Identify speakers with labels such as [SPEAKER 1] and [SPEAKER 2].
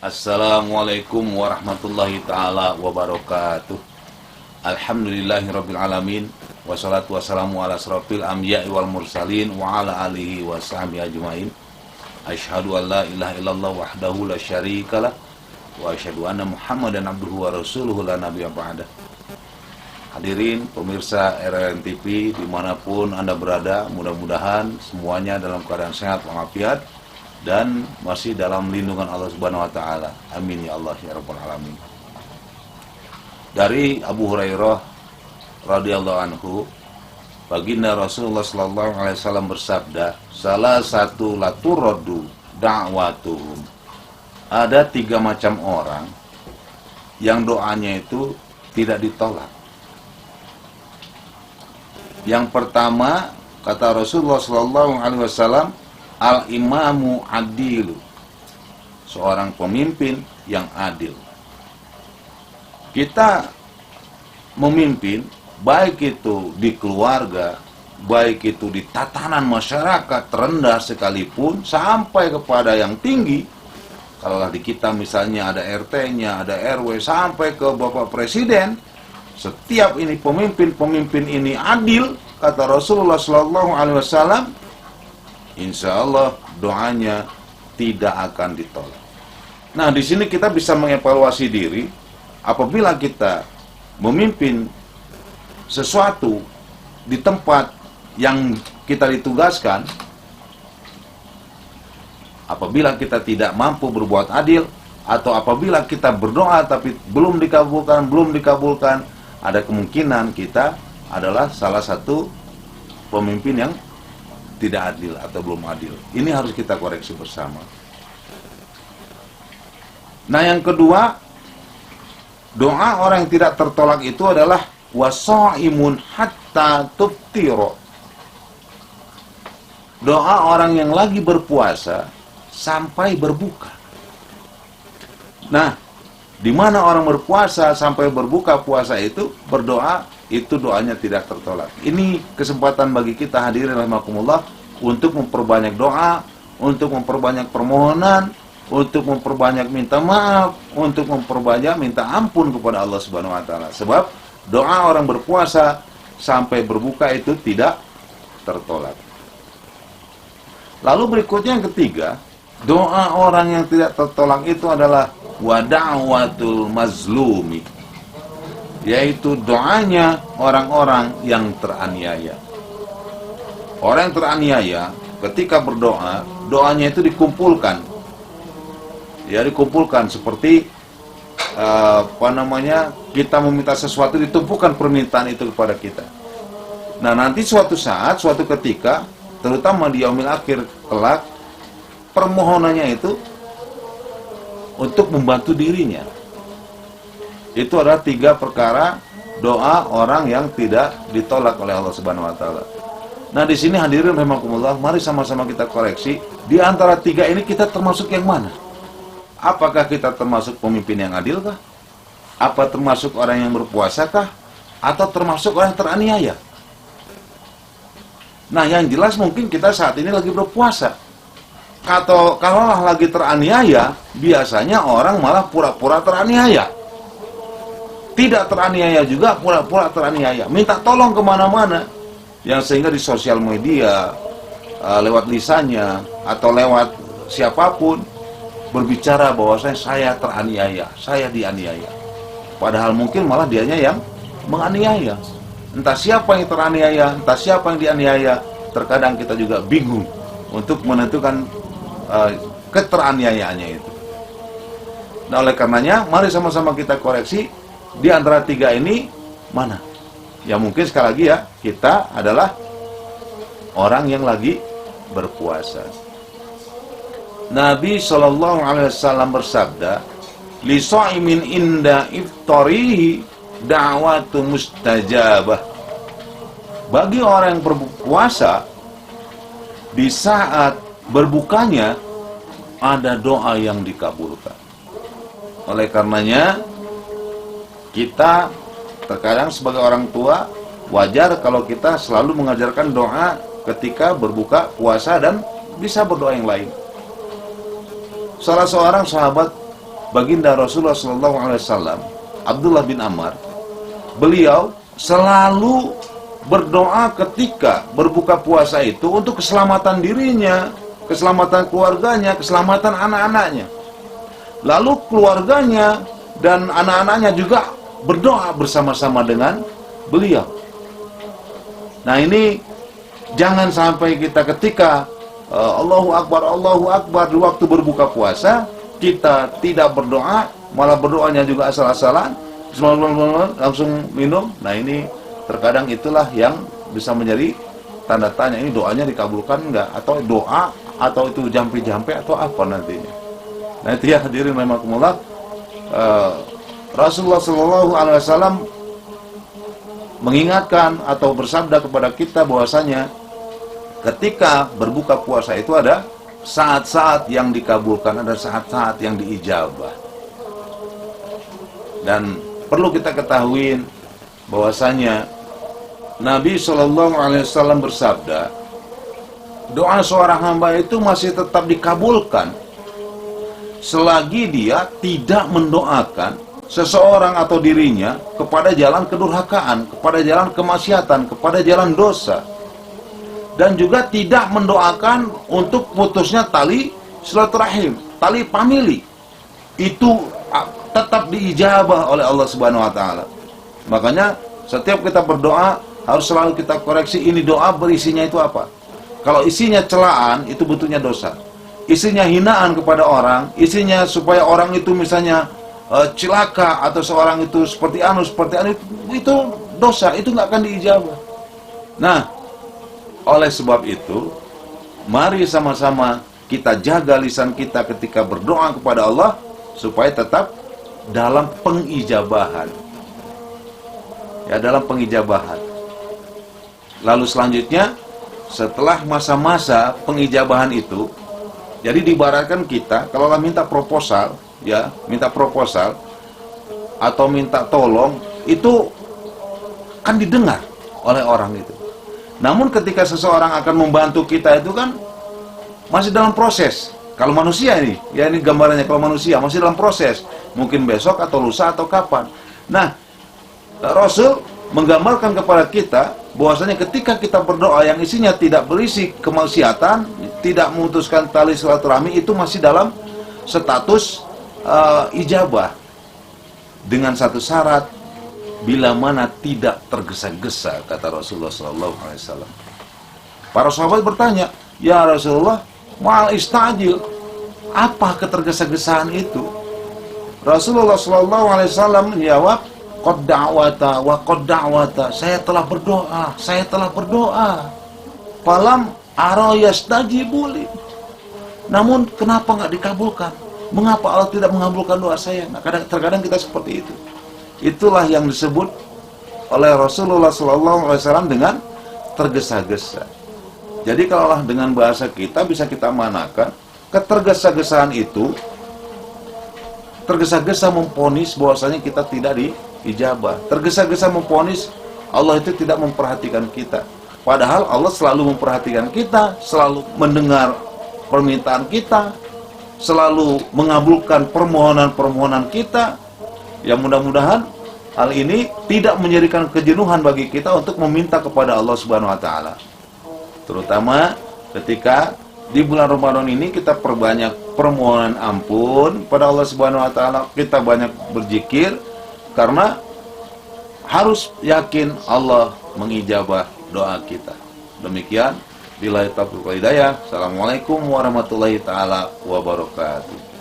[SPEAKER 1] Assalamualaikum warahmatullahi ta'ala wabarakatuh. Alhamdulillahirabbil alamin. Wassalatu wassalamu ala asrofil anbiya'i wal mursalin wa ala alihi wa sahbihi ajmain. Asyhadu an la ilaha illallah wahdahu la syarikalah wa asyhadu anna Muhammadan abduhu wa rasuluhu la nabiyya ba'dah. Hadirin pemirsa RRN TV dimanapun Anda berada, mudah-mudahan semuanya dalam keadaan sehat walafiat dan masih dalam lindungan Allah Subhanahu wa taala. Amin ya Allah ya rabbal alamin. Dari Abu Hurairah radhiyallahu anhu, baginda Rasulullah sallallahu alaihi wasallam bersabda, salah satu laturraddu da'watuhum. Ada 3 macam orang yang doanya itu tidak ditolak. Yang pertama, kata Rasulullah sallallahu alaihi wasallam, al-imamu adilu, seorang pemimpin yang adil. Kita memimpin, baik itu di keluarga, baik itu di tatanan masyarakat rendah sekalipun, sampai kepada yang tinggi. Kalau di kita misalnya ada RT-nya, ada RW, sampai ke Bapak Presiden, setiap ini pemimpin-pemimpin ini adil, kata Rasulullah SAW, insya Allah doanya tidak akan ditolak. Nah, di sini kita bisa mengevaluasi diri. Apabila kita memimpin sesuatu di tempat yang kita ditugaskan, apabila kita tidak mampu berbuat adil, atau apabila kita berdoa tapi belum dikabulkan, ada kemungkinan kita adalah salah satu pemimpin yang tidak adil atau belum adil. Ini harus kita koreksi bersama. Nah, yang kedua, doa orang yang tidak tertolak itu adalah wasaimun hatta tuftiro. Doa orang yang lagi berpuasa sampai berbuka. Nah, di mana orang berpuasa sampai berbuka puasa itu berdoa, itu doanya tidak tertolak. Ini kesempatan bagi kita hadirin rahimakumullah untuk memperbanyak doa, untuk memperbanyak permohonan, untuk memperbanyak minta maaf, untuk memperbanyak minta ampun kepada Allah Subhanahu wa taala. Sebab doa orang berpuasa sampai berbuka itu tidak tertolak. Lalu berikutnya yang ketiga, doa orang yang tidak tertolak itu adalah wa da'watul mazlumi, yaitu doanya orang-orang yang teraniaya. Orang yang teraniaya ketika berdoa, doanya itu dikumpulkan. Ya, dikumpulkan seperti kita meminta sesuatu, ditumpukan permintaan itu kepada kita. Nah, nanti suatu saat, suatu ketika, terutama di yaumil akhir kelak, permohonannya itu untuk membantu dirinya. Itu adalah 3 perkara doa orang yang tidak ditolak oleh Allah Subhanahu wa taala. Nah, di sini hadirin rahimakumullah, mari sama-sama kita koreksi, di antara 3 ini kita termasuk yang mana? Apakah kita termasuk pemimpin yang adil kah? Apa termasuk orang yang berpuasa kah? Atau termasuk orang yang teraniaya? Nah, yang jelas mungkin kita saat ini lagi berpuasa. Atau kalaulah lagi teraniaya, biasanya orang malah pura-pura teraniaya. Tidak teraniaya juga, pura-pura teraniaya. Minta tolong kemana-mana. Yang sehingga di sosial media, lewat lisannya, atau lewat siapapun, berbicara bahwasanya saya teraniaya, saya dianiaya. Padahal mungkin malah dianya yang menganiaya. Entah siapa yang teraniaya, entah siapa yang dianiaya. Terkadang kita juga bingung untuk menentukan keteraniayaannya itu. Nah, oleh karenanya, mari sama-sama kita koreksi di antara 3 ini mana. Ya, mungkin sekali lagi ya, kita adalah orang yang lagi berpuasa. Nabi SAW bersabda, li sha'imin inda iftarihi da'watu mustajabah. Bagi orang yang berpuasa, di saat berbukanya ada doa yang dikabulkan. Oleh karenanya, kita terkadang sebagai orang tua wajar kalau kita selalu mengajarkan doa ketika berbuka puasa dan bisa berdoa yang lain. Salah seorang sahabat baginda Rasulullah SAW, Abdullah bin Ammar, beliau selalu berdoa ketika berbuka puasa itu untuk keselamatan dirinya, keselamatan keluarganya, keselamatan anak-anaknya. Lalu keluarganya dan anak-anaknya juga berdoa bersama-sama dengan beliau. Nah, ini jangan sampai kita ketika Allahu Akbar di waktu berbuka puasa, kita tidak berdoa, malah berdoanya juga asal-asalan, langsung minum. Nah, ini terkadang itulah yang bisa menjadi tanda tanya, ini doanya dikabulkan enggak, atau doa, atau itu jampi-jampi, atau apa nantinya. Nah, itu ya hadirin rahimakumullah, Rasulullah SAW mengingatkan atau bersabda kepada kita bahwasanya ketika berbuka puasa itu ada saat-saat yang dikabulkan, ada saat-saat yang diijabah. Dan perlu kita ketahui bahwasanya Nabi SAW bersabda, doa seorang hamba itu masih tetap dikabulkan selagi dia tidak mendoakan seseorang atau dirinya kepada jalan kedurhakaan, kepada jalan kemaksiatan, kepada jalan dosa, dan juga tidak mendoakan untuk putusnya tali silaturahim, tali famili. Itu tetap diijabah oleh Allah Subhanahu wa taala. Makanya setiap kita berdoa harus selalu kita koreksi, ini doa berisinya itu apa. Kalau isinya celaan, itu bentuknya dosa. Isinya hinaan kepada orang, isinya supaya orang itu misalnya cilaka, atau seorang itu seperti anu itu dosa, itu nggak akan diijabah. Nah, oleh sebab itu, mari sama-sama kita jaga lisan kita ketika berdoa kepada Allah supaya tetap dalam pengijabahan. Ya, dalam pengijabahan. Lalu selanjutnya, setelah masa-masa pengijabahan itu, jadi diibaratkan kita kalau minta proposal, ya, minta proposal atau minta tolong, itu kan didengar oleh orang itu. Namun ketika seseorang akan membantu kita itu kan masih dalam proses. Kalau manusia ini, ya ini gambarannya, kalau manusia masih dalam proses, mungkin besok atau lusa atau kapan. Nah, Rasul menggambarkan kepada kita bahwasanya ketika kita berdoa yang isinya tidak berisi kemaksiatan, tidak memutuskan tali silaturahmi, itu masih dalam status ijabah, dengan satu syarat, bila mana tidak tergesa-gesa, kata Rasulullah SAW. Para sahabat bertanya, ya Rasulullah, ma'al istajil, apa ketergesa-gesaan itu? Rasulullah SAW menjawab, qad da'wata wa qad da'wata, saya telah berdoa, falam ara yastajibuli, namun kenapa nggak dikabulkan? Mengapa Allah tidak mengabulkan doa saya? Nah, terkadang kita seperti itu. Itulah yang disebut oleh Rasulullah SAW dengan tergesa-gesa. Jadi kalaulah dengan bahasa kita bisa kita manakan, ketergesa-gesaan itu, tergesa-gesa memponis bahwasanya kita tidak diijabah. Tergesa-gesa memponis Allah itu tidak memperhatikan kita. Padahal Allah selalu memperhatikan kita, selalu mendengar permintaan kita, selalu mengabulkan permohonan-permohonan kita. Ya, mudah-mudahan hal ini tidak menjadikan kejenuhan bagi kita untuk meminta kepada Allah Subhanahu wa taala. Terutama ketika di bulan Ramadan ini kita perbanyak permohonan ampun pada Allah Subhanahu wa taala, kita banyak berzikir karena harus yakin Allah mengijabah doa kita. Demikian, billahi taufiq wal hidayah. Assalamualaikum warahmatullahi taala wabarakatuh.